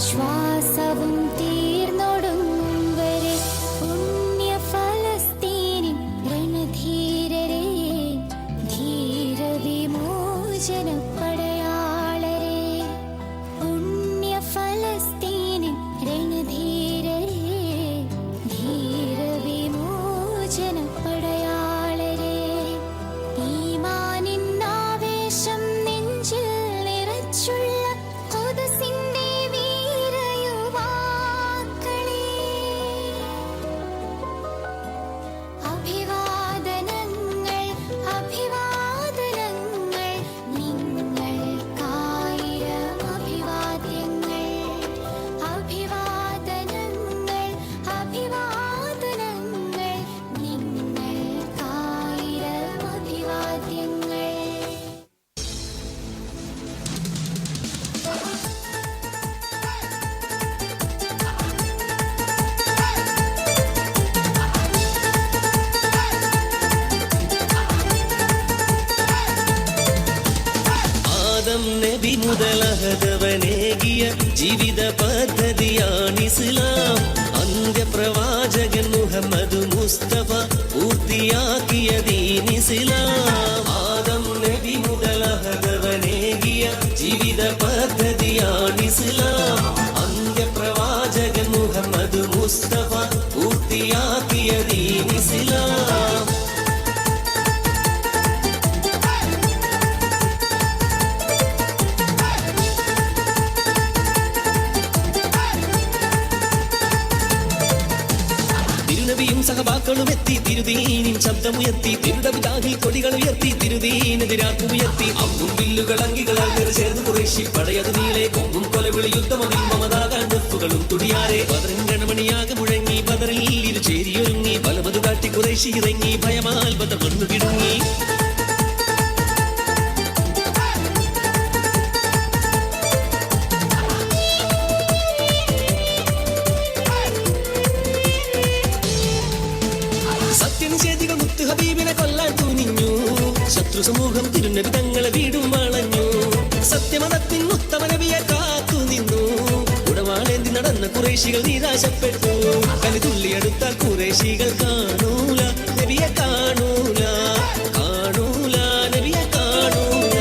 ശ്വാസവും തീർന്നൊടുങ്ങും വരെ പുണ്യ ഫലസ്തീനിൻ രണധീരരെ, ധീരവിമോചന പടയാളരെ, പുണ്യ ഫലസ്തീനിൻ രണധീരരെ, ധീരവിമോചന പടയാളരെ, ഈമാനിൻ ആവേശം നെഞ്ചിൽ നിറച്ചുള്ള ഖുദ്സിന്റെ വീരയുവാക്കളെ, അഭിവാദനങ്ങൾ അഭിവാദനങ്ങൾ നിങ്ങൾക്കായിരം അഭിവാദ്യങ്ങൾ, അഭിവാദനങ്ങൾ അഭിവാദനങ്ങൾ നിങ്ങൾക്കായിരം അഭിവാദ്യങ്ങൾ. ആദം നബി മുതലഹദവനേകിയ ജീവിത പദ്ധതിയാണിസ്ലാം. അന്ത്യപ്രവാചകൻ മുഹമ്മദ് മുസ്തഫ പൂർത്തിയാക്കിയ ദീനിസ്ലാം. ആദം നബി മുതലഹദവനേകിയ ജീവിത പദ്ധതിയാണിസ്ലാം. അന്ത്യപ്രവാചകൻ മുഹമ്മദ് മുസ്തഫ പൂർത്തിയാക്കിയ ദീനിസ്ലാം. തിരുനബിയും സഹബാക്കളും എത്തി, തിരുദീനിൻ ശബ്ദമുയർത്തി, തിരുനബിതാഹിൽ കൊടികൾ ഉയർത്തി, തിരുദീനെതിരാക്കുയർത്തി. അമ്പും വില്ലുകൾ അങ്കികളാൽ ചേർന്ന് കുറേശി പടയതു നീളെ, കൊമ്പും കൊലവിളി യുദ്ധമതിൽ മമതാകാൻ ദഫുകളും തുടിയാരെ. ബദറിൻ രണമണിയാകെ മുഴങ്ങി, ബദറിൽ ഇരുചേരിയൊരുങ്ങി, ബലമതു കാട്ടി കുറേശി ഇറങ്ങി, ഭയമാൽ ബദർ വന്നു കിടുങ്ങി. സത്യനിഷേധികൾ മുത്ത് ഹബീബിനെ കൊല്ലാൻ തുനിഞ്ഞു, ശത്രു സമൂഹം തിരുനബി തങ്ങളെ വീടും വളഞ്ഞു. സത്യമതത്തിൻ ഉത്തമ നബിയെ കാത്തു നിന്നു, ഉടവാളേന്തി നടന്ന കുറേശികൾ നിരാശപ്പെട്ടു. കലിതുള്ളിയെടുത്താൽ കുറേശികൾ കാണൂല നബിയെ, കാണൂല കാണൂല നബിയെ, കാണൂല.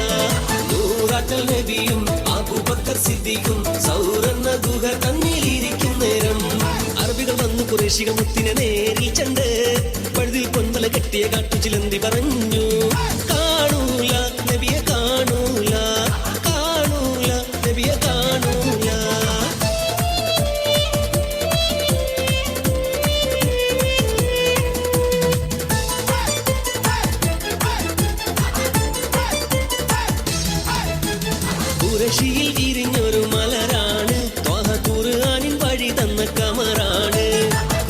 നൂറാറ്റൽ നബിയും അബൂബക്കർ സിദ്ദീഖും സൗറന്ന ഗുഹ തന്നിലിരിക്കും നേരം, അറബികൾ വന്നു കുറേശികൾ മുത്തിനെ നേരിൽ ചണ്ട്, പഴുതിൽ പൊൻവല കെട്ടിയ കാട്ടു ചിലന്തി പറഞ്ഞു, കാണൂല നബിയെ, കാണൂല കാണൂല നബിയെ, കാണൂല. ഖുറൈശിയിൽ വിരിഞ്ഞൊരു മലരാണ്, ത്വാഹ ഖുർആനിൻ വഴി തന്ന കമറാണ്.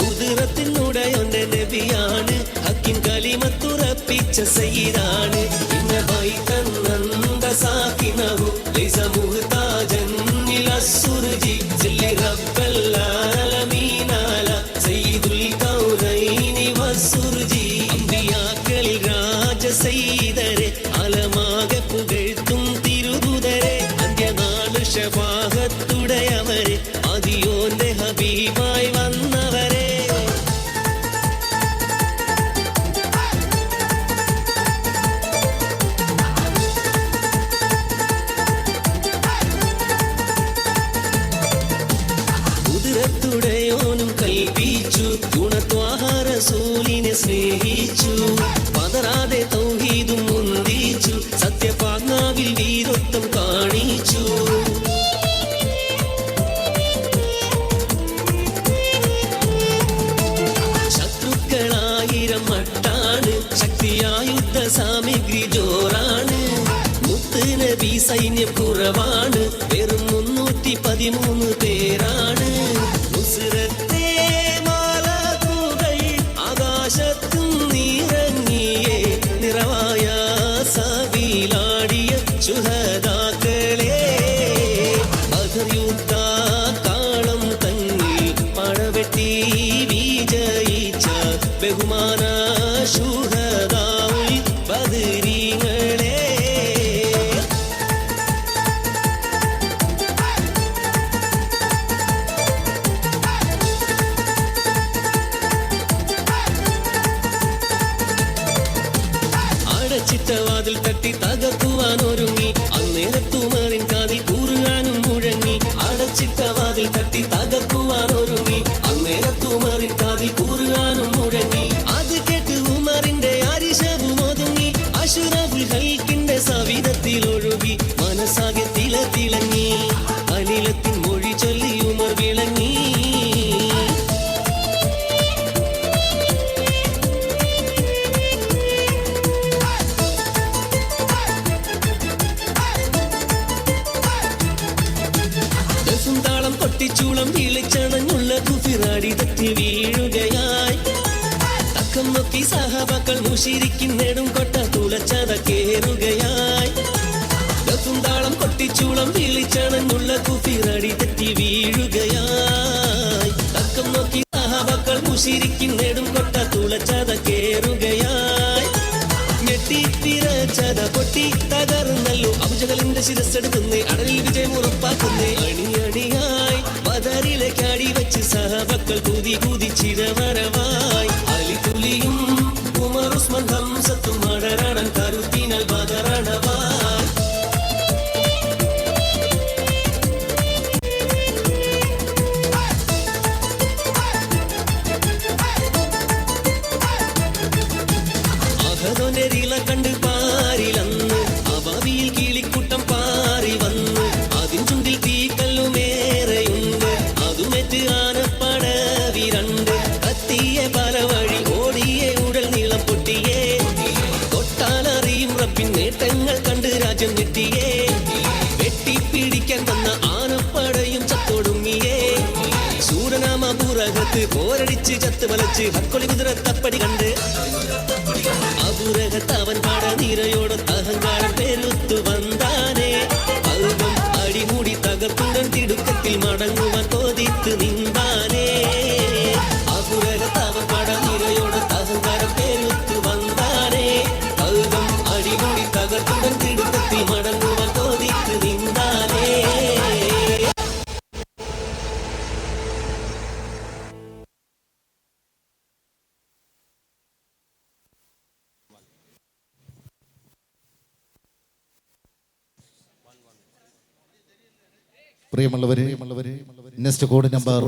ഖുദ്റത്തിനുടയോന്റെ നബിയാണ്, ഹക്കിൻ കലിമത്തുറപ്പിച്ച സയ്യിദാണ്. ഇന്ന ബൈതൻ നന്ദ സാകിനഹു ലൈസ മുഹ്താജൻ ഇലാ സുർജി സില്ലി റബ്ബൽ ആലമീന അലാ സയ്യിദുൽ കൗനൈനി വസ്സുർജി. അംബിയാക്കളിൽ രാജ സയ്യിദരെ, അലമാകെ പുകഴ്ത്തും തിരുദൂതരെ, അന്ത്യനാള് ശഫാഅത്തുടയവരെ, ആദിയോന്റെ ഹബീബായി വന്നവരെ. ുടയോനും കൽപ്പിച്ചു, ഗുണത്വാഹ റസൂലിനെ സ്നേഹിച്ചു, പതറാതെ തൗഹീദും മുന്തിച്ചു, സത്യപാജ്ഞാവിൽ വീരത്വം കാണിച്ചു. ശത്രുക്കളായിരം മട്ടാണ്, ശക്തിയായുദ്ധ സാമഗ്രി ജോറാണ്. മുത്ത് നബി സൈന്യം കുറവാണ്, വെറും 313 പേരാണ്. നുസ്രത്തെ മാലകുകൾ ആകാശത്തും നിറങ്ങിയേ, നിറവായ സബീലാടിയ ശുഹദാക്കളെ. ബദർ യുദ്ധ കാളം തങ്ങിൽ മഴവെട്ടി വിജയിച്ച ബഹുമാന ശുഹദാഉൽ ബദരീങ്ങളെ. വാതിൽ തട്ടി തകർക്കുവാൻ ഒരുങ്ങി അന്നേരത്തുമറിൻ കാതിൽ കൂറുകാനും മുഴങ്ങി അടച്ചിട്ട വാതിൽ തട്ടി തകർക്കുവാൻ ഒരുങ്ങി അന്നേരത്തുമറിൻ കാതിൽ കൂറുകാനും മുഴങ്ങി അത് കേട്ട് ഉമറിന്റെ അരിശവും ഒതുങ്ങി അഷ്റഫുൽ ഖൽഖിന്റെ സവിധത്തിൽ ഒഴുകി മനസ്സാകെ തിളങ്ങി അനിലത്തിൻ മൊഴി ചൊല്ലി ഉമർ വിളങ്ങി താളം പൊട്ടിച്ചൂളം വിളിച്ചണഞ്ഞുള്ള കുഫിറാടി തെറ്റി വീഴുകയായി തക്കം നോക്കി സഹാബാക്കൾ മുശിരിക്കിൻ നെടും കൊട്ട തുളച്ചത കേറുകയായി താളം പൊട്ടിച്ചൂളം വിളിച്ചണഞ്ഞുള്ള കുഫിറാടി തെറ്റി വീഴുകയായി തക്കം നോക്കി സഹാബാക്കൾ മുശിരിക്കിൻ നെടും കൊട്ട തുളച്ചത കേറുകയായി ഞെട്ടിപ്പിരച്ചത പൊട്ടി തകർന്നല്ലോ അബൂജഹലിന്റെ ശിരസ്സെടുക്കുന്നേ അടലിൽ വിജയം ഉറപ്പാക്കുന്നേ അണിയണിയായി ബദറിലേക്ക് അടി വെച്ച് സഹാബാക്കൾ കൂതി ചിരവരവായി അലിതുലിയും ഉമർ ഉസ്മാൻ ഹംസത്തും അടരാടൻ കരുത്തിനാൽ ബദറണവായി കണ്ട് പാരിലന്ന് അബാവിയിൽ കിളിക്കൂട്ടം പാറി വന്ന് അതിൻ ചുണ്ടിൽ തീക്കല്ലുമേറെയുണ്ട് അതുമേറ്റ് ആനപ്പടവിരണ്ട് കത്തിയെ പല വഴി ഓടിയെ ഉടൽ നീളം പൊട്ടിയേ തൊട്ടാലറിയും റബ്ബിൻ നേട്ടങ്ങൾ കണ്ട് രാജ്യം ഞെട്ടിയേ വെട്ടിപ്പിടിക്കാൻ തന്ന ആനപ്പടയും ചത്തൊടുങ്ങിയേ സൂരനാമ പുറകത്ത് പോരടിച്ച് ചത്ത് വലച്ച് ഹക്കൊളി കുതിരത്തപ്പടി കണ്ട് അപുരകത്തവൻ പാട നിരയോടൊത്ത് അഹങ്കാരം പെരുത്തു വന്നാനേ അൽപം അടിമുടി തകർത്തുടൻ തിടുക്കത്തിൽ മടങ്ങുവാൻ കൊതിത്ത് നിന്നാനേ അപുരകത്തവൻ പാട നിരയോടൊത്ത് അഹങ്കാരം പെരുത്തു വന്നാനേ അൽപം അടിമുടി തകർത്തുടൻ തിടുക്കത്തിൽ മടങ്ങുവാൻ കൊതിത്ത് നിന്നാനേ പ്രിയമുള്ളവരെ നെക്സ്റ്റ് കോഡ് നമ്പർ